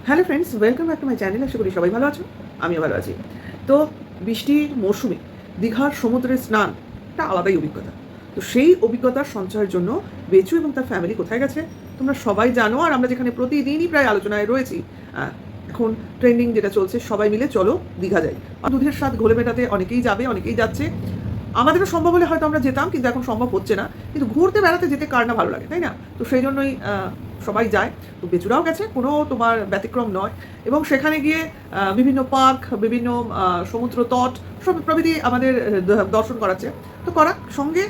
Hello friends, welcome back to my channel. আশা করি সবাই ভালো আছো, আমিও ভালো আছি। তো বৃষ্টির মৌসুমে দীঘার সমুদ্রে স্নান একটা আলাদাই অভিজ্ঞতা। তো সেই অভিজ্ঞতার সঞ্চয়ের জন্য বেচু এবং তার ফ্যামিলি কোথায় গেছে তোমরা সবাই জানো, আর আমরা যেখানে প্রতিদিনই প্রায় আলোচনায় রয়েছি। এখন ট্রেন্ডিং যেটা চলছে, সবাই মিলে চলো দীঘা যাই। আর দুধের স্বাদ ঘোলে মেটাতে অনেকেই যাবে, অনেকেই যাচ্ছে। আমাদেরও সম্ভব হলে হয়তো আমরা যেতাম, কিন্তু এখন সম্ভব হচ্ছে না। কিন্তু ঘুরতে বেড়াতে যেতে কার না ভালো লাগে, তাই না? তো সেই জন্যই সবাই যায়। তো বেচুরাও গেছে, কোনো তোমার ব্যতিক্রম নয়। এবং সেখানে গিয়ে বিভিন্ন পার্ক, বিভিন্ন সমুদ্র তট সব প্রভৃতি আমাদের দর্শন করাচ্ছে। তো করার সঙ্গে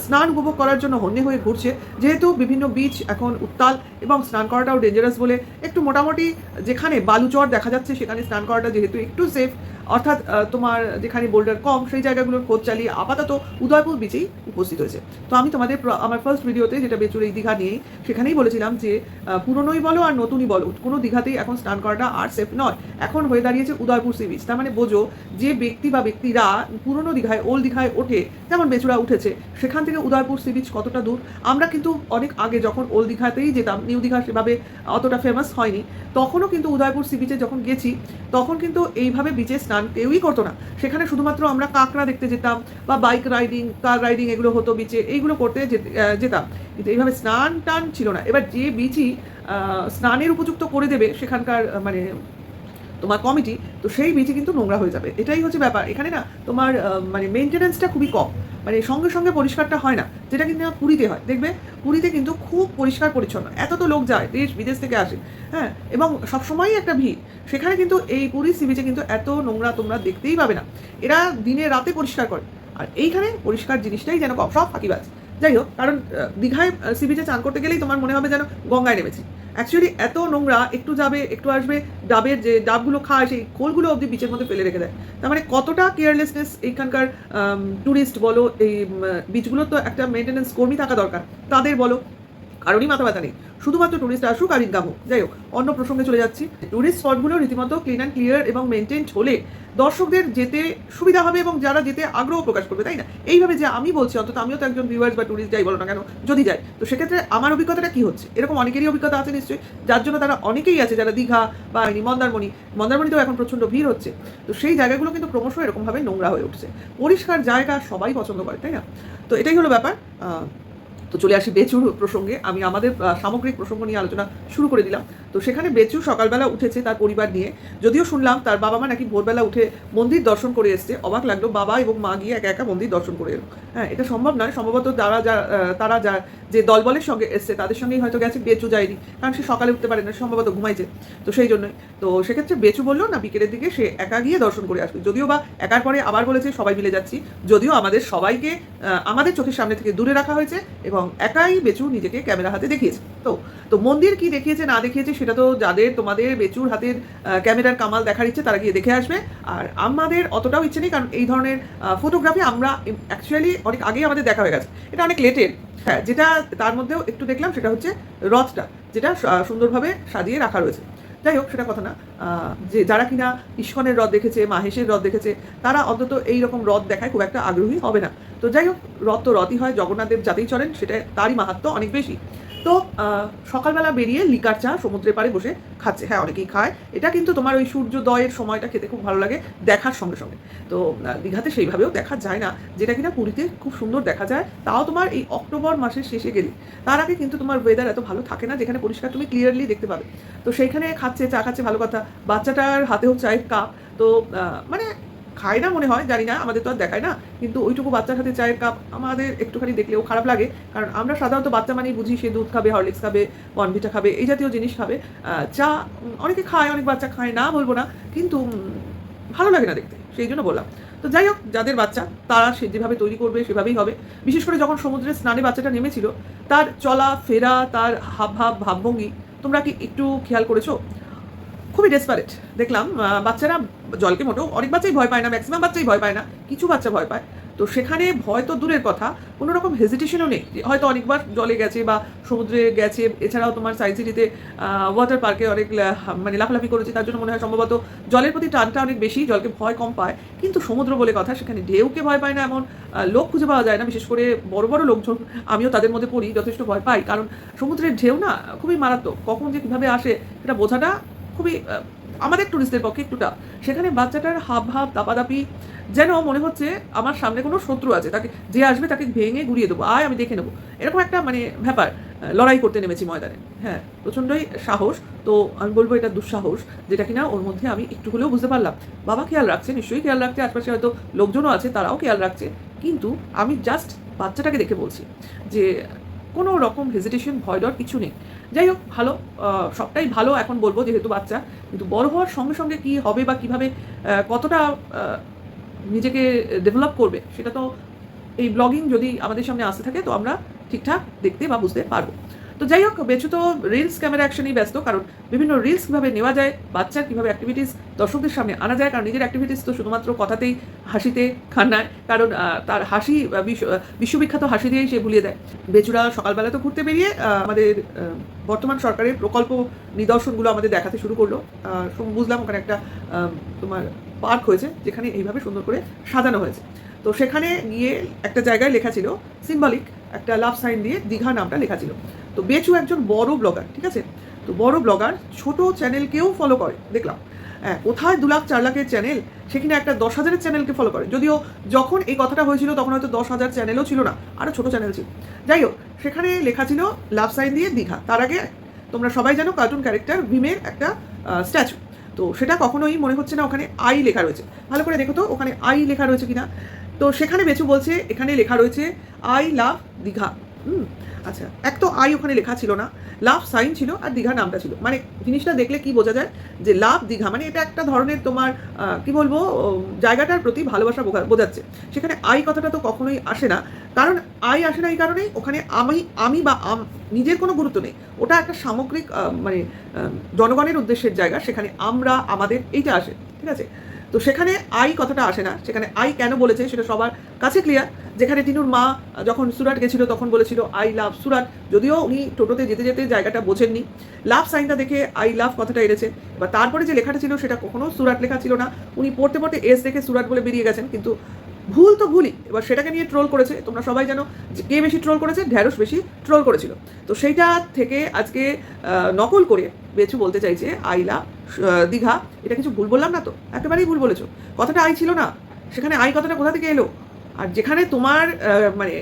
স্নান উপভোগ করার জন্য হন্যে হয়ে ঘুরছে। যেহেতু বিভিন্ন বিচ এখন উত্তাল এবং স্নান করাটাও ডেঞ্জারাস বলে একটু মোটামুটি যেখানে বালুচর দেখা যাচ্ছে সেখানে স্নান করাটা যেহেতু একটু সেফ, অর্থাৎ তোমার যেখানে বোল্ডার কম সেই জায়গাগুলোর খোঁজ চালিয়ে আপাতত উদয়পুর বিচেই উপস্থিত হয়েছে। তো আমি তোমাদের আমার ফার্স্ট ভিডিওতে, যেটা বেচুর এই দীঘা নিয়েই, সেখানেই বলেছিলাম যে পুরনোই বলো আর নতুনই বলো, কোনো দীঘাতেই এখন স্নান করাটা আর সেফ নয়। এখন হয়ে দাঁড়িয়েছে উদয়পুর সি বিচ। তার মানে বোঝো যে ব্যক্তি বা ব্যক্তিরা পুরনো দীঘায়, ওল্ড দীঘায় ওঠে, যেমন বেচুরা উঠেছে, সেখান থেকে উদয়পুর সি বিচ কতটা দূর। আমরা কিন্তু অনেক আগে যখন ওল্ড দীঘাতেই যেতাম, নিউ দীঘা সেভাবে অতটা ফেমাস হয়নি, তখনও কিন্তু উদয়পুর সি বিচে যখন গেছি, তখন কিন্তু এইভাবে বিচে স্নান কেউই করতো না। সেখানে শুধুমাত্র আমরা কাঁকড়া দেখতে যেতাম, বা বাইক রাইডিং, কার রাইডিং এগুলো হতো বিচে, এইগুলো করতে যেতাম। কিন্তু এইভাবে স্নান টান ছিল না। এবার যে বিচই স্নানের উপযুক্ত করে দেবে সেখানকার মানে তোমার কমিটি, তো সেই বিচে কিন্তু নোংরা হয়ে যাবে। এটাই হচ্ছে ব্যাপার। এখানে না তোমার মানে মেনটেন্যান্সটা খুবই কম, মানে সঙ্গে সঙ্গে পরিষ্কারটা হয় না, যেটা কিন্তু পুরীতে হয়। দেখবে পুরীতে কিন্তু খুব পরিষ্কার পরিচ্ছন্ন, এত তো লোক যায়, দেশ বিদেশ থেকে আসে, হ্যাঁ, এবং সবসময়ই একটা ভিড়। সেখানে কিন্তু এই পুরী সি বিচে কিন্তু এত নোংরা তোমরা দেখতেই পাবে না। এরা দিনে রাতে পরিষ্কার করে, আর এইখানে পরিষ্কার জিনিসটাই যেন কম, সব ফাঁকিবাজ। যাই হোক, কারণ দীঘায় সি বিচে চান করতে গেলেই তোমার মনে হবে যেন গঙ্গায় নেমেছি। অ্যাকচুয়ালি এত নোংরা, একটু যাবে একটু আসবে, ডাবের যে ডাবগুলো খায় সেই খোলগুলো অবধি বিচের মধ্যে ফেলে রেখে দেয়। তার মানে কতটা কেয়ারলেসনেস এইখানকার ট্যুরিস্ট বলো, এই বিচগুলোর তো একটা মেনটেন্যান্স কর্মী থাকা দরকার, তাদের বলো, কারণই মাথা ব্যথা নেই। শুধুমাত্র টুরিস্ট আসুক আর ইনকাম হোক। যাই হোক, অন্য প্রসঙ্গে চলে যাচ্ছি। টুরিস্ট স্পটগুলো রীতিমতো ক্লিন অ্যান্ড ক্লিয়ার এবং মেনটেন্ড হলে দর্শকদের যেতে সুবিধা হবে এবং যারা যেতে আগ্রহ প্রকাশ করবে, তাই না? এইভাবে যে আমি বলছি, অন্তত আমিও তো একজন ভিউয়ার্স বা টুরিস্ট, যাই বলো না কেন, যদি যাই, তো সেক্ষেত্রে আমার অভিজ্ঞতাটা কী হচ্ছে, এরকম অনেকেরই অভিজ্ঞতা আছে নিশ্চয়ই, যার জন্য তারা অনেকেই আছে যারা দীঘা বা মন্দারমণিতেও এখন প্রচণ্ড ভিড় হচ্ছে। তো সেই জায়গাগুলো কিন্তু ক্রমশ এরকমভাবে নোংরা হয়ে উঠছে। পরিষ্কার জায়গা সবাই পছন্দ করে, তাই না? তো এটাই হলো ব্যাপার। তো চলে আসি বেচুর প্রসঙ্গে। আমি আমাদের সামগ্রিক প্রসঙ্গ নিয়ে আলোচনা শুরু করে দিলাম। তো সেখানে বেচু সকালবেলা উঠেছে তার পরিবার নিয়ে। যদিও শুনলাম তার বাবা মা নাকি ভোরবেলা উঠে মন্দির দর্শন করে এসছে। অবাক লাগলো, বাবা এবং মা গিয়ে একা একা মন্দির দর্শন করে এলো। হ্যাঁ, এটা সম্ভব নয়। সম্ভবত তারা যে দলবলের সঙ্গে এসছে তাদের সঙ্গেই হয়তো গেছে, বেচু যায়নি, কারণ সে সকালে উঠতে পারে না, সম্ভবত ঘুমাইছে। তো সেই জন্যই। তো সেক্ষেত্রে বেচু বললো না, বিকেলের দিকে সে একা গিয়ে দর্শন করে আসবে। যদিও বা একার পরে আবার বলেছে সবাই মিলে যাচ্ছি, যদিও আমাদের সবাইকে আমাদের চোখের সামনে থেকে দূরে রাখা হয়েছে এবং একাই বেচু নিজেকে ক্যামেরা হাতে দেখিয়েছে। তো মন্দির কি দেখিয়েছে না দেখিয়েছে সেটা তো তোমাদের বেচুর হাতের ক্যামেরার কামাল দেখার ইচ্ছে, তারা গিয়ে দেখে আসবে। আর আমাদের অতটাও ইচ্ছে নেই, কারণ এই ধরনের ফটোগ্রাফি আমরা অ্যাকচুয়ালি অনেক আগেই আমাদের দেখা হয়ে গেছে। এটা অনেক লেটের। হ্যাঁ, যেটা তার মধ্যেও একটু দেখলাম সেটা হচ্ছে রথটা, যেটা সুন্দরভাবে সাজিয়ে রাখা রয়েছে। যাই হোক, সেটা কথা না। যে যারা কিনা ইস্কনের রথ দেখেছে, মাহেশের রথ দেখেছে, তারা অন্তত এইরকম রথ দেখায় খুব একটা আগ্রহী হবে না। তো যাই হোক, রথ তো রথই হয়, জগন্নাথদেব যাতেই চলেন সেটা তারই মাহাত্ম্য অনেক বেশি। তো সকালবেলা বেরিয়ে লিকার চা সমুদ্রের পাড়ে বসে খাচ্ছে। হ্যাঁ, অনেকেই খায়। এটা কিন্তু তোমার ওই সূর্যোদয়ের সময়টা খেতে খুব ভালো লাগে দেখার সঙ্গে সঙ্গে। তো দীঘাতে সেইভাবেও দেখা যায় না, যেটা কিনা পুরীতে খুব সুন্দর দেখা যায়। তাও তোমার এই অক্টোবর মাসের শেষে গেলে। তার আগে কিন্তু তোমার ওয়েদার এত ভালো থাকে না, যেখানে পরিষ্কার তুমি ক্লিয়ারলি দেখতে পাবে। তো সেইখানে খাচ্ছে, চা খাচ্ছে, ভালো কথা। বাচ্চাটার হাতেও চায়ের কাপ। তো মানে খায় না মনে হয়, জানি না, আমাদের তো আর দেখায় না, কিন্তু ওইটুকু বাচ্চার হাতে চায়ের কাপ আমাদের একটুখানি দেখলেও খারাপ লাগে। কারণ আমরা সাধারণত বাচ্চা মানেই বুঝি সে দুধ খাবে, হরলিক্স খাবে, বনভিটা খাবে, এই জাতীয় জিনিস খাবে। চা অনেকে খায়, অনেক বাচ্চা খায় না বলবো না, কিন্তু ভালো লাগে না দেখতে, সেই জন্য বললাম। তো যাই হোক, যাদের বাচ্চা তারা সে যেভাবে তৈরি করবে সেভাবেই হবে। বিশেষ করে যখন সমুদ্রের স্নানে বাচ্চাটা নেমেছিল, তার চলা ফেরা, তার হাবভাব ভাবভঙ্গি তোমরা কি একটু খেয়াল করেছো? খুবই ডেসপারেট দেখলাম। বাচ্চারা জলকে মোটেও, অনেক বাচ্চাই ভয় পায় না, ম্যাক্সিমাম বাচ্চাই ভয় পায় না, কিছু বাচ্চা ভয় পায়। তো সেখানে ভয় তো দূরের কথা, কোনো রকম হেজিটেশনও নেই। হয়তো অনেকবার জলে গেছে বা সমুদ্রে গেছে, এছাড়াও তোমার সায়েন্স সিটিতে ওয়াটার পার্কে অনেক মানে লাফালাফি করেছে, তার জন্য মনে হয় সম্ভবত জলের প্রতি টানটা অনেক বেশি, জলকে ভয় কম পায়। কিন্তু সমুদ্র বলে কথা, সেখানে ঢেউকে ভয় পায় না এমন লোক খুঁজে পাওয়া যায় না। বিশেষ করে বড় বড় লোকজন, আমিও তাদের মধ্যে পড়ি, যথেষ্ট ভয় পাই, কারণ সমুদ্রের ঢেউ না খুবই মারাত্মক। কখন যে কীভাবে আসে এটা বোঝাটা খুবই আমাদের টুরিস্টদের পক্ষে একটু টাফ। সেখানে বাচ্চাটার হাবভাব, দাপাদাপি যেন মনে হচ্ছে আমার সামনে কোনো শত্রু আছে, তাকে যে আসবে তাকে ভেঙে গুড়িয়ে দেবো, আয় আমি দেখে নেবো, এরকম একটা মানে ব্যাপার। লড়াই করতে নেমেছি ময়দানে। হ্যাঁ, প্রচণ্ডই সাহস। তো আমি বলবো এটা দুঃসাহস, যেটা কিনা ওর মধ্যে আমি একটু হলেও বুঝতে পারলাম। বাবা খেয়াল রাখছে, নিশ্চয়ই খেয়াল রাখছে, আশপাশে হয়তো লোকজনও আছে, তারাও খেয়াল রাখছে, কিন্তু আমি জাস্ট বাচ্চাটাকে দেখে বলছি যে কোনো রকম হেজিটেশন, ভয় ডর কিছু নেই। যাই হোক, ভালো, সবটাই ভালো এখন বলবো যেহেতু বাচ্চা, কিন্তু বড় হওয়ার সঙ্গে সঙ্গে কী হবে বা কীভাবে কতটা নিজেকে ডেভেলপ করবে, সেটা তো এই ব্লগিং যদি আমাদের সামনে আসতে থাকে তো আমরা ঠিকঠাক দেখতে বা বুঝতে পারবো। তো যাই হোক, বেচু তো রিলস ক্যামেরা অ্যাকশনেই ব্যস্ত, কারণ বিভিন্ন রিলস কীভাবে নেওয়া যায়, বাচ্চার কীভাবে অ্যাক্টিভিটিস দর্শকদের সামনে আনা যায়, কারণ নিজের অ্যাক্টিভিটিস তো শুধুমাত্র কথাতেই, হাসিতে খান্নায়, কারণ তার হাসি বিশ্ববিখ্যাত হাসি দিয়েই সে ভুলিয়ে দেয়। বেচুরা সকালবেলা তো ঘুরতে বেরিয়ে আমাদের বর্তমান সরকারের প্রকল্প নিদর্শনগুলো আমাদের দেখাতে শুরু করলো। বুঝলাম ওখানে একটা তোমার পার্ক হয়েছে, যেখানে এইভাবে সুন্দর করে সাজানো হয়েছে। তো সেখানে গিয়ে একটা জায়গায় লেখা ছিল সিম্বলিক একটা লাভ সাইন দিয়ে দীঘা নামটা লেখা ছিল। তো বেচু একজন বড় ব্লগার, ঠিক আছে, তো বড় ব্লগার ছোট চ্যানেলকেও ফলো করে দেখলাম। হ্যাঁ, কোথায় 2 লাখ 4 লাখের চ্যানেল, সেখানে একটা 10,000-এর চ্যানেলকে ফলো করে। যদিও যখন এই কথাটা হয়েছিল তখন হয়তো 10,000 চ্যানেলও ছিল না, আরও ছোটো চ্যানেল ছিল। যাই হোক, সেখানে লেখা ছিল লাভ সাইন দিয়ে দীঘা। তার আগে তোমরা সবাই জানো কার্টুন ক্যারেক্টার ভীমের একটা স্ট্যাচু। তো সেটা কখনোই মনে হচ্ছে না ওখানে আই লেখা রয়েছে। ভালো করে দেখো তো ওখানে আই লেখা রয়েছে কিনা। তো সেখানে বেচু বলছে এখানে লেখা রয়েছে আই লাভ দীঘা। আচ্ছা, এক তো আই ওখানে লেখা ছিল না, লাভ সাইন ছিল আর দীঘা নামটা ছিল। মানে জিনিসটা দেখলে কি বোঝা যায় যে লাভ দীঘা মানে এটা একটা ধরনের তোমার কি বলবো, জায়গাটার প্রতি ভালোবাসা বোঝাচ্ছে। সেখানে আই কথাটা তো কখনোই আসে না, কারণ আই আসে না এই কারণেই ওখানে আমি বা নিজের কোনো গুরুত্ব নেই। ওটা একটা সামগ্রিক মানে জনগণের উদ্দেশ্যের জায়গা, সেখানে আমরা আমাদের এইটা আসে, ঠিক আছে। তো সেখানে আই কথাটা আসে না। সেখানে আই কেন বলেছে সেটা সবার কাছে ক্লিয়ার। যেখানে টিনুর মা যখন সুরাট গেছিল তখন বলেছিল আই লাভ সুরাট, যদিও উনি টোটোতে যেতে যেতে জায়গাটা বোঝেননি, লাভ সাইনটা দেখে আই লাভ কথাটা এড়েছে। এবার তারপরে যে লেখাটা ছিল সেটা কখনো সুরাট লেখা ছিল না, উনি পড়তে পড়তে এস দেখে সুরাট বলে বেরিয়ে গেছেন, কিন্তু ভুল তো ভুলই। এবার সেটাকে নিয়ে ট্রোল করেছে, তোমরা সবাই জানো যে কে বেশি ট্রোল করেছে, ঢ্যাঁড়স বেশি ট্রোল করেছিল। তো সেইটা থেকে আজকে নকল করে বেচু বলতে চাইছে আই লাভ দীঘা। এটা কিছু ভুল বললাম না তো? একেবারেই ভুল বলেছো। কথাটা আই ছিল না, সেখানে আই কথাটা কোথা থেকে এলো? আর যেখানে তোমার মানে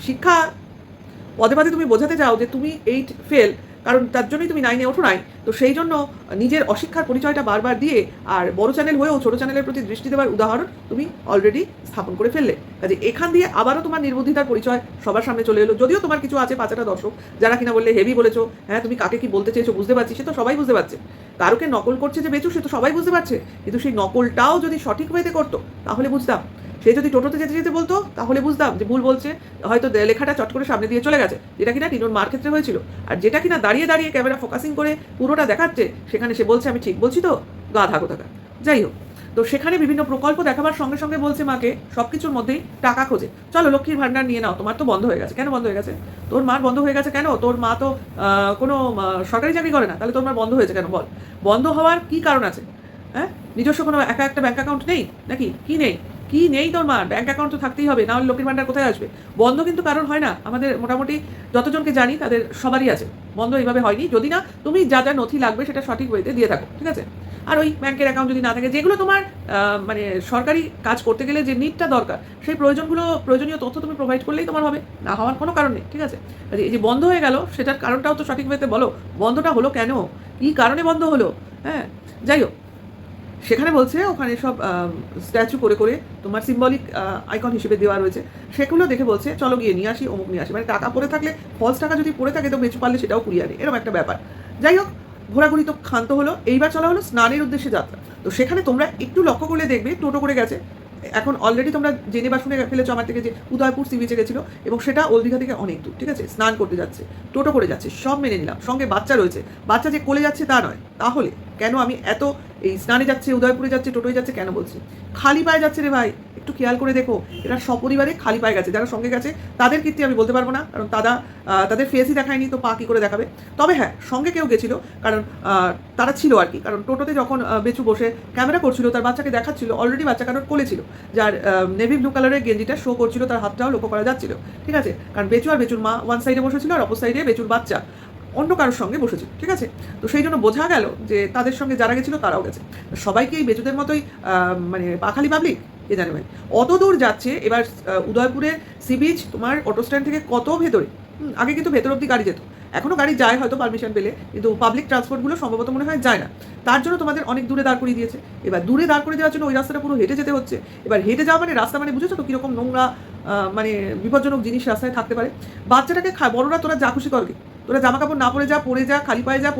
শিক্ষা পদে পদে তুমি বোঝাতে চাও যে তুমি 8 ফেল, কারণ তার জন্যই তুমি 9-এ ওঠো নাই, তো সেই জন্য নিজের অশিক্ষার পরিচয়টা বারবার দিয়ে আর বড় চ্যানেল হয়েও ছোটো চ্যানেলের প্রতি দৃষ্টি দেওয়ার উদাহরণ তুমি অলরেডি স্থাপন করে ফেললে। কাজে এখান দিয়ে আবারও তোমার নির্বুদ্ধিতার পরিচয় সবার সামনে চলে এলো। যদিও তোমার কিছু আছে 5টা দর্শক যারা কিনা বললে হেভি বলেছো, হ্যাঁ তুমি কাকে কি বলতে চেয়েছো বুঝতে পারছি, সে তো সবাই বুঝতে পারছে। কারোকে নকল করছে যে বেচু, সে তো সবাই বুঝতে পারছে, কিন্তু সেই নকলটাও যদি সঠিক ওয়েতে করতো তাহলে বুঝতাম। সে যদি টোটোতে যেতে যেতে বলতো তাহলে বুঝতাম যে ভুল বলছে, হয়তো লেখাটা চট করে সামনে দিয়ে চলে গেছে, যেটা কিনা টিনুর মার ক্ষেত্রে হয়েছিল। আর যেটা কিনা দাঁড়িয়ে দাঁড়িয়ে ক্যামেরা ফোকাসিং করে পুরোটা দেখাচ্ছে, সেখানে সে বলছে আমি ঠিক বলছি তো, গাধা কোথাকার। যাই হোক, তো সেখানে বিভিন্ন প্রকল্প দেখাবার সঙ্গে সঙ্গে বলছে মাকে সব কিছুর মধ্যেই টাকা খোঁজে। চলো লক্ষ্মীর ভাণ্ডার নিয়ে নাও, তোমার তো বন্ধ হয়ে গেছে। কেন বন্ধ হয়ে গেছে? তোর মার বন্ধ হয়ে গেছে কেন? তোর মা তো কোনো সরকারি চাকরি করে না, তাহলে তোর মার বন্ধ হয়েছে কেন বল? বন্ধ হওয়ার কি কারণ আছে? হ্যাঁ, নিজস্ব কোনো একটা ব্যাঙ্ক অ্যাকাউন্ট নেই নাকি? কি নেই? কি নেই তোর মার? ব্যাঙ্ক অ্যাকাউন্ট তো থাকতেই হবে, না হলে লক্ষ্মীর ভাণ্ডার কোথায় আসবে? বন্ধ কিন্তু কারণ হয় না, আমাদের মোটামুটি যতজনকে জানি তাদের সবারই আছে। বন্ধ এইভাবে হয়নি, যদি না তুমি যা যা নথি লাগবে সেটা সঠিক ওয়েতে দিয়ে থাকো, ঠিক আছে। আর ওই ব্যাঙ্কের অ্যাকাউন্ট যদি না থাকে, যেগুলো তোমার মানে সরকারি কাজ করতে গেলে যে নিটটা দরকার, সেই প্রয়োজনীয় তথ্য তুমি প্রোভাইড করলেই তোমার হবে, না হওয়ার কোনো কারণ নেই, ঠিক আছে। এই যে বন্ধ হয়ে গেল সেটার কারণটাও তো সঠিক ওয়েতে বলো, বন্ধটা হলো কেন, কী কারণে বন্ধ হলো? হ্যাঁ, যাই হোক, সেখানে বলছে ওখানে সব স্ট্যাচু করে করে তোমার সিম্বলিক আইকন হিসেবে দেওয়া রয়েছে, সেগুলো দেখে বলছে চলো গিয়ে নিয়ে আসি, অমুক নিয়ে আসি। মানে টাকা পড়ে থাকলে, ফলস টাকা যদি পড়ে থাকে তো বেচু পারলে সেটাও কুড়িয়ে আনে, এরকম একটা ব্যাপার। যাই হোক, ঘোরাঘুরি তো ক্ষান্ত হলো, এইবার চলা হলো স্নানের উদ্দেশ্যে যাত্রা। তো সেখানে তোমরা একটু লক্ষ্য করলে দেখবে টোটো করে গেছে। এখন অলরেডি তোমরা জেনে বা শুনে ফেলেছো আমার থেকে যে উদয়পুর সি বিচে গেছিলো, এবং সেটা ওল্ড দীঘা থেকে অনেক দূর, ঠিক আছে। স্নান করতে যাচ্ছে, টোটো করে যাচ্ছে, সব মেনে নিলাম, সঙ্গে বাচ্চা রয়েছে, বাচ্চা যে কোলে যাচ্ছে তা নয়। তাহলে কেন আমি এত এই স্নানে যাচ্ছে, উদয়পুরে যাচ্ছে, টোটোয় যাচ্ছে কেন বলছি? খালি পায়ে যাচ্ছে রে ভাই, একটু খেয়াল করে দেখো, এরা সপরিবারে খালি পায়ে গেছে। যারা সঙ্গে গেছে তাদের কীর্তি আমি বলতে পারবো না, কারণ তাদের ফেসই দেখায়নি, তো পা কী করে দেখাবে। তবে হ্যাঁ, সঙ্গে কেউ গেছিলো, কারণ তারা ছিল আর কি। কারণ টোটোতে যখন বেচু বসে ক্যামেরা করছিল, তার বাচ্চাকে দেখাচ্ছিল, অলরেডি বাচ্চা কারোর কোলে ছিল, যার নেভি ব্লু কালারের গেঞ্জিটা শো করছিল, তার হাতটাও লক্ষ্য করা যাচ্ছিল, ঠিক আছে। কারণ বেচু আর বেচুর মা ওয়ান সাইডে বসেছিল, আর অপর সাইডে বেচুর বাচ্চা। অন্য কারোর সঙ্গে বসেছিল, ঠিক আছে? তো সেই জন্য বোঝা গেল যে তাদের সঙ্গে যারা গেছিল তারাও গেছে। সবাইকে এই বেচুদের মতোই মানে পাখালি পাবলিক, কে জানে ভাই। অত দূর যাচ্ছে, এবার উদয়পুরের সি বিচ তোমার অটো স্ট্যান্ড থেকে কত ভেতরে, আগে কিন্তু ভেতর অব্দি গাড়ি যেত, এখনও গাড়ি যায় হয়তো পারমিশন পেলে, কিন্তু পাবলিক ট্রান্সপোর্টগুলো সম্ভবত মনে হয় যায় না। তার জন্য তোমাদের অনেক দূরে দাঁড় করিয়ে দিয়েছে। এবার দূরে দাঁড় করে দেওয়ার জন্য ওই রাস্তাটা পুরো হেঁটে যেতে হচ্ছে। এবার হেঁটে যাওয়া মানে রাস্তা মানে বুঝেছো তো কীরকম নোংরা মানে বিপজ্জনক জিনিস রাস্তায় থাকতে পারে। বাচ্চাটাকে বড়রা তোরা যা খুশি করকে, তোরা জামা কাপড় না পরে যা, খালি পায়ে যা,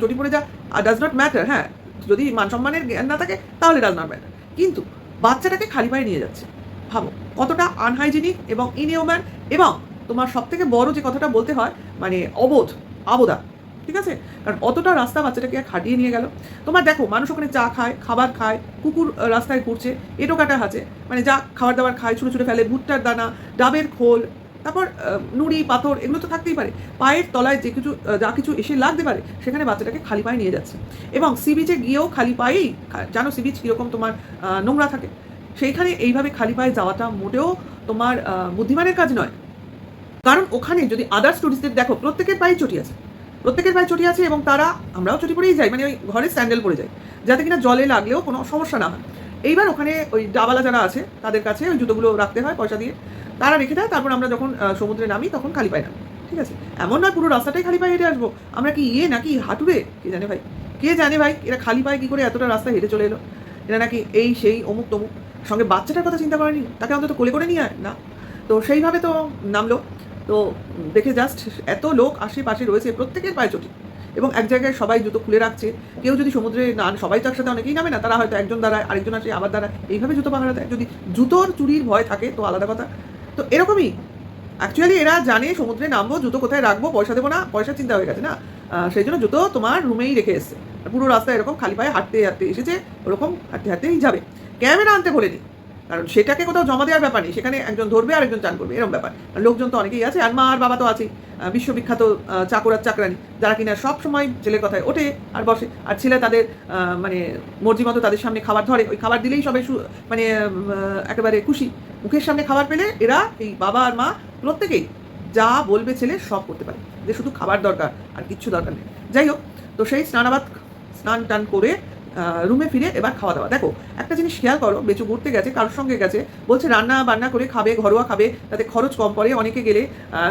চটি পরে যা, আর ডাজ নট ম্যাটার। হ্যাঁ, যদি মান সম্মানের জ্ঞান না থাকে তাহলে ডাজ নট ম্যাটার, কিন্তু বাচ্চাটাকে খালি পায়ে নিয়ে যাচ্ছে, ভাবো কতটা আনহাইজেনিক এবং ইনহিউম্যান। এবং তোমার সব থেকে বড় যে কথাটা বলতে হয়, মানে আবদা, ঠিক আছে? কারণ অতটা রাস্তা বাচ্চাটাকে হাঁটিয়ে নিয়ে গেল। তোমার দেখো মানুষ ওখানে চা খায়, খাবার খায়, কুকুর রাস্তায় ঘুরছে, এটো কাটা আছে, মানে যা খাবার দাবার খায়, ছুঁড়ে ফেলে, ভুট্টার দানা, ডাবের খোল, তারপর নুড়ি পাথর, এগুলো তো থাকতেই পারে। পায়ের তলায় যা কিছু এসে লাগতে পারে, সেখানে বাচ্চাটাকে খালি পায়ে নিয়ে যাচ্ছে। এবং সি বিচে গিয়েও খালি পায়েই, জানো সি বিচ কীরকম তোমার নোংরা থাকে, সেইখানে এইভাবে খালি পায়ে যাওয়াটা মোটেও তোমার বুদ্ধিমানের কাজ নয়। কারণ ওখানে যদি আদার্স টুরিস্টদের দেখো, প্রত্যেকের পায়ে চটি আছে, এবং তারা, আমরাও চটি পরেই যাই, মানে ওই ঘরে স্যান্ডেল পরে যাই, যাতে কিনা জলে লাগলেও কোনো সমস্যা না হয়। এইবার ওখানে ওই ডাবালা যারা আছে তাদের কাছে ওই জুতোগুলো রাখতে হয় পয়সা দিয়ে, তারা রেখে দেয়। তারপর আমরা যখন সমুদ্রে নামি তখন খালি পায়ে নামি, ঠিক আছে? এমন নয় পুরো রাস্তাটাই খালি পায়ে হেঁটে আসবো। আমরা কি নাকি হাঁটুরে, কে জানে ভাই এরা খালি পায়ে কী করে এতটা রাস্তা হেঁটে চলে এলো। এরা নাকি এই সেই অমুক তমুক, সঙ্গে বাচ্চাটার কথা চিন্তা করেনি, তাকে অন্তত কোলে করে নিয়ে না। তো সেইভাবে তো নামলো। তো দেখে জাস্ট এত লোক আশেপাশে রয়েছে, প্রত্যেকের পায়ে চটি, এবং এক জায়গায় সবাই জুতো খুলে রাখছে। কেউ যদি সমুদ্রে সবাই তো একসাথে অনেকেই নামে না, তারা হয়তো একজন দাঁড়ায়, আরেকজন আসে, আবার দাঁড়ায়, এইভাবে জুতো পাহারা দেয়। যদি জুতোর চুরির ভয় থাকে তো আলাদা কথা। তো এরকমই অ্যাকচুয়ালি এরা জানে সমুদ্রে নামবো, জুতো কোথায় রাখবো, পয়সা দেবো না, পয়সার চিন্তা হয়ে গেছে না, সেই জন্য জুতো তোমার রুমেই রেখে এসছে। পুরো রাস্তায় এরকম খালি পায়ে হাঁটতে এসেছে, ওরকম হাঁটতেই যাবে। ক্যামেরা আনতে বলেনি, কারণ সেটাকে কোথাও জমা দেওয়ার ব্যাপার নেই, সেখানে একজন ধরবে আর একজন চান করবে, এরকম ব্যাপার। লোকজন তো অনেকেই আছে, আর মা আর বাবা তো আছেই, বিশ্ববিখ্যাত চাকর আর চাকরানি, যারা কিনা সব সময় ছেলের কথায় ওঠে আর বসে, আর ছেলে তাদের মানে মর্জি মতো তাদের সামনে খাবার ধরে, ওই খাবার দিলেই সবাই মানে একেবারে খুশি। মুখের সামনে খাবার পেলে এরা, এই বাবা আর মা প্রত্যেকেই যা বলবে ছেলে সব করতে পারে, যে শুধু খাবার দরকার আর কিচ্ছু দরকার নেই। যাই হোক, তো সেই স্নান টান করে রুমে ফিরে এবার খাওয়া দাওয়া। দেখো একটা জিনিস খেয়াল করো, বেচু ঘুরতে গেছে, কারোর সঙ্গে গেছে, বলছে রান্না বান্না করে খাবে, ঘরোয়া খাবে, তাতে খরচ কম পড়ে। অনেকে গেলে,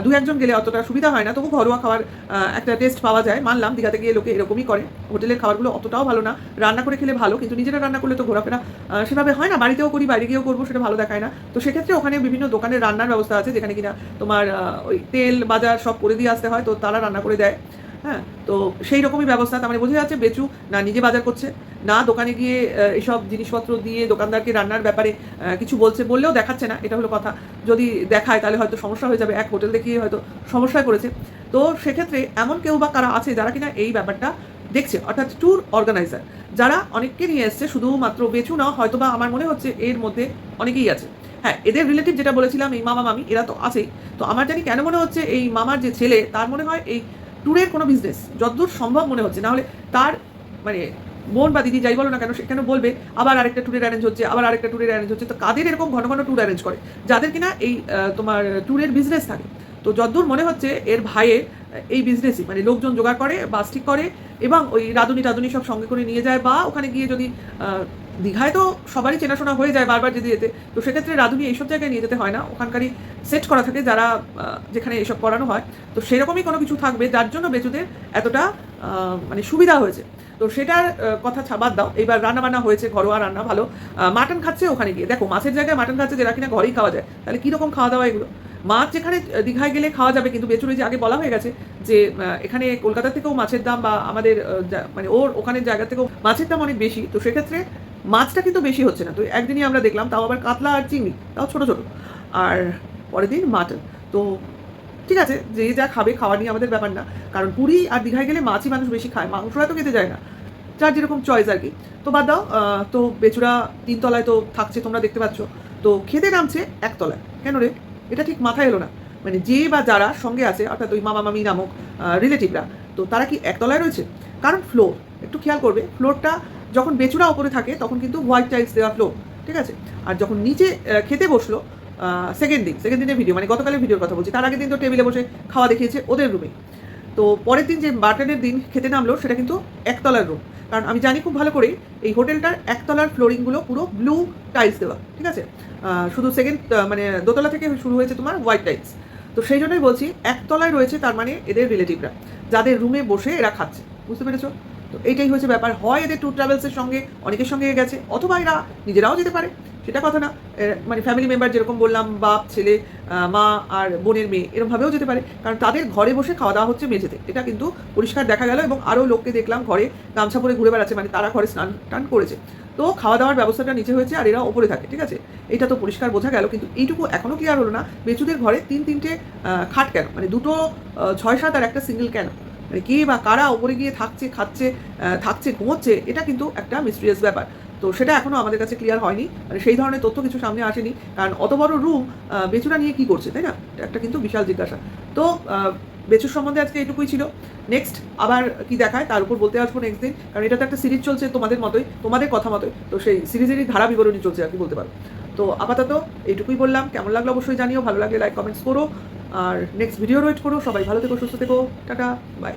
দু একজন গেলে অতটা সুবিধা হয় না, তবু ঘরোয়া খাবার একটা টেস্ট পাওয়া যায়। মানলাম দীঘাতে গিয়ে লোকে এরকমই করে, হোটেলের খাবারগুলো অতটাও ভালো না, রান্না করে খেলে ভালো, কিন্তু নিজেরা রান্না করলে তো ঘোরাফেরা সেভাবে হয় না, বাড়িতেও করি, বাইরে গিয়েও করবো, সেটা ভালো দেখায় না। তো সেক্ষেত্রে ওখানে বিভিন্ন দোকানের রান্নার ব্যবস্থা আছে, যেখানে কিনা তোমার ওই তেল বাজার সব করে দিয়ে আসতে হয়, তো তারা রান্না করে দেয়। হ্যাঁ, তো সেই রকমই ব্যবস্থা। তার মানে বোঝা যাচ্ছে বেচু না নিজে বাজার করছে, না দোকানে গিয়ে এইসব জিনিসপত্র দিয়ে দোকানদারকে রান্নার ব্যাপারে কিছু বললেও দেখাচ্ছে না, এটা হলো কথা। যদি দেখায় তাহলে হয়তো সমস্যা হয়ে যাবে, এক হোটেল দেখিয়ে হয়তো সমস্যায় পড়েছে। তো সেক্ষেত্রে এমন কেউ বা কারা আছে যারা কিনা এই ব্যাপারটা দেখছে, অর্থাৎ ট্যুর অর্গানাইজার, যারা অনেককে নিয়ে এসছে, শুধুমাত্র বেচু না, হয়তো বা আমার মনে হচ্ছে এর মধ্যে অনেকেই আছে। হ্যাঁ, এদের রিলেটিভ যেটা বলেছিলাম, এই মামা মামি, এরা তো আছেই। তো আমার জানি কেন মনে হচ্ছে এই মামার যে ছেলে, তার মনে হয় এই ট্যুরের কোনো বিজনেস, যতদূর সম্ভব মনে হচ্ছে, নাহলে তার মানে বোন বা দিদি যাই বলো না কেন, সেখানে বলবে আবার আরেকটা ট্যুরের অ্যারেঞ্জ হচ্ছে, তো কাদের এরকম ঘন ঘন ট্যুর অ্যারেঞ্জ করে, যাদের কিনা এই তোমার ট্যুরের বিজনেস থাকে। তো যতদূর মনে হচ্ছে এর ভাইয়ের এই বিজনেসই, মানে লোকজন জোগাড় করে, বাস ঠিক করে, এবং ওই রাঁধুনি সব সঙ্গে করে নিয়ে যায়, বা ওখানে গিয়ে যদি দীঘায় তো সবারই চেনাশোনা হয়ে যায় বারবার যেতে, তো সেক্ষেত্রে রাঁধুনি এইসব জায়গায় নিয়ে যেতে হয় না, ওখানকারই সেট করা থাকে যারা যেখানে এসব করানো হয়। তো সেরকমই কোনো কিছু থাকবে যার জন্য বেচুদের এতটা মানে সুবিধা হয়েছে। তো সেটার কথা বাদ দাও, এইবার রান্নাবান্না হয়েছে, ঘরোয়া রান্না ভালো, মাটন খাচ্ছে ওখানে গিয়ে। দেখো মাছের জায়গায় মাটন খাচ্ছে, যেটা কিনা ঘরেই খাওয়া যায়, তাহলে কীরকম খাওয়া দাওয়া এগুলো। মাছ যেখানে দীঘায় গেলে খাওয়া যাবে, কিন্তু বেচুরে যে আগে বলা হয়ে গেছে যে এখানে কলকাতা থেকেও মাছের দাম, বা আমাদের মানে ওখানের জায়গা থেকেও মাছের দাম অনেক বেশি, তো সেক্ষেত্রে মাছটা কিন্তু বেশি হচ্ছে না। তো একদিনই আমরা দেখলাম, তাও আবার কাতলা আর চিংড়ি, তাও ছোটো ছোটো, আর পরের দিন মাটন। তো ঠিক আছে, যে যা খাবে, খাওয়া নিয়ে আমাদের ব্যাপার না, কারণ পুরী আর দীঘায় গেলে মাছই মানুষ বেশি খায়, মাংসরা তো খেতে যায় না, যার যেরকম চয়েস আর কি। তো বাদ দাও, তো বেচুরা 3 তলায় তো থাকছে, তোমরা দেখতে পাচ্ছ। তো খেতে নামছে 1 তলায়, কেন রে, এটা ঠিক মাথায় এলো না। মানে যে বা যারা সঙ্গে আছে, অর্থাৎ ওই মামা মামি নামক রিলেটিভরা, তো তারা কি 1 তলায় রয়েছে? কারণ ফ্লোর একটু খেয়াল করবে, ফ্লোরটা যখন বেচুরা ওপরে থাকে তখন কিন্তু হোয়াইট টাইলস দেওয়া ফ্লোর, ঠিক আছে? আর যখন নিচে খেতে বসলো, সেকেন্ড দিনের ভিডিও, মানে গতকালের ভিডিওর কথা বলছি, তার আগের দিন তো টেবিলে বসে খাওয়া দেখিয়েছে ওদের রুমে, তো পরের দিন যে মাটনের দিন খেতে নামলো সেটা কিন্তু একতলার রুম, কারণ আমি জানি খুব ভালো করেই এই হোটেলটার একতলার ফ্লোরিংগুলো পুরো ব্লু টাইলস দেওয়া, ঠিক আছে। শুধু সেকেন্ড মানে দোতলা থেকে শুরু হয়েছে তোমার হোয়াইট টাইলস। তো সেই জন্যই বলছি একতলায় রয়েছে, তার মানে এদের রিলেটিভরা যাদের রুমে বসে এরা খাচ্ছে, বুঝতে পেরেছো? তো এইটাই হচ্ছে ব্যাপার, হয় এদের ট্যুর ট্রাভেলসের সঙ্গে অনেকের সঙ্গে গেছে, অথবা এরা নিজেরাও যেতে পারে, সেটা কথা না। মানে ফ্যামিলি মেম্বার যেরকম বললাম, বাপ ছেলে মা আর বোনের মেয়ে এরকমভাবেও যেতে পারে, কারণ তাদের ঘরে বসে খাওয়া দাওয়া হচ্ছে মেঝেতে, এটা কিন্তু পরিষ্কার দেখা গেল। এবং আরও লোককে দেখলাম ঘরে গামছা পরে ঘুরে বেড়াচ্ছে, মানে তারা ঘরে স্নান টান করেছে। তো খাওয়া দাওয়ার ব্যবস্থাটা নিচে হয়েছে আর এরা ওপরে থাকে, ঠিক আছে, এটা তো পরিষ্কার বোঝা গেল। কিন্তু এইটুকু এখনও ক্লিয়ার হলো না, বেচুদের ঘরে তিনটে খাট কেন, মানে দুটো 6-7 আর একটা সিঙ্গেল কেন, মানে কে বা কারা ওপরে গিয়ে থাকছে, খাচ্ছে, থাকছে, ঘুমোচ্ছে, এটা কিন্তু একটা মিস্ট্রিয়াস ব্যাপার। তো সেটা এখনও আমাদের কাছে ক্লিয়ার হয়নি, মানে সেই ধরনের তথ্য কিছু সামনে আসেনি, কারণ অত বড় রুম বেচুরা নিয়ে কী করছে, তাই না? এটা একটা কিন্তু বিশাল জিজ্ঞাসা। তো বেচুর সম্বন্ধে আজকে এইটুকুই ছিল। নেক্সট আবার কি দেখায় তার উপর বলতে আসবো নেক্সট দিন, কারণ এটা তো একটা সিরিজ চলছে তোমাদের মতোই, তোমাদের কথা মতোই, তো সেই সিরিজেরই ধারা বিবরণী চলছে আর কি বলতে পারো। তো আপাতত এইটুকুই বললাম, কেমন লাগলো অবশ্যই জানিও, ভালো লাগলে লাইক কমেন্টস করো, আর নেক্সট ভিডিও ওয়েট করো। সবাই ভালো থেকো, সুস্থ থেকো, টাটা, বাই।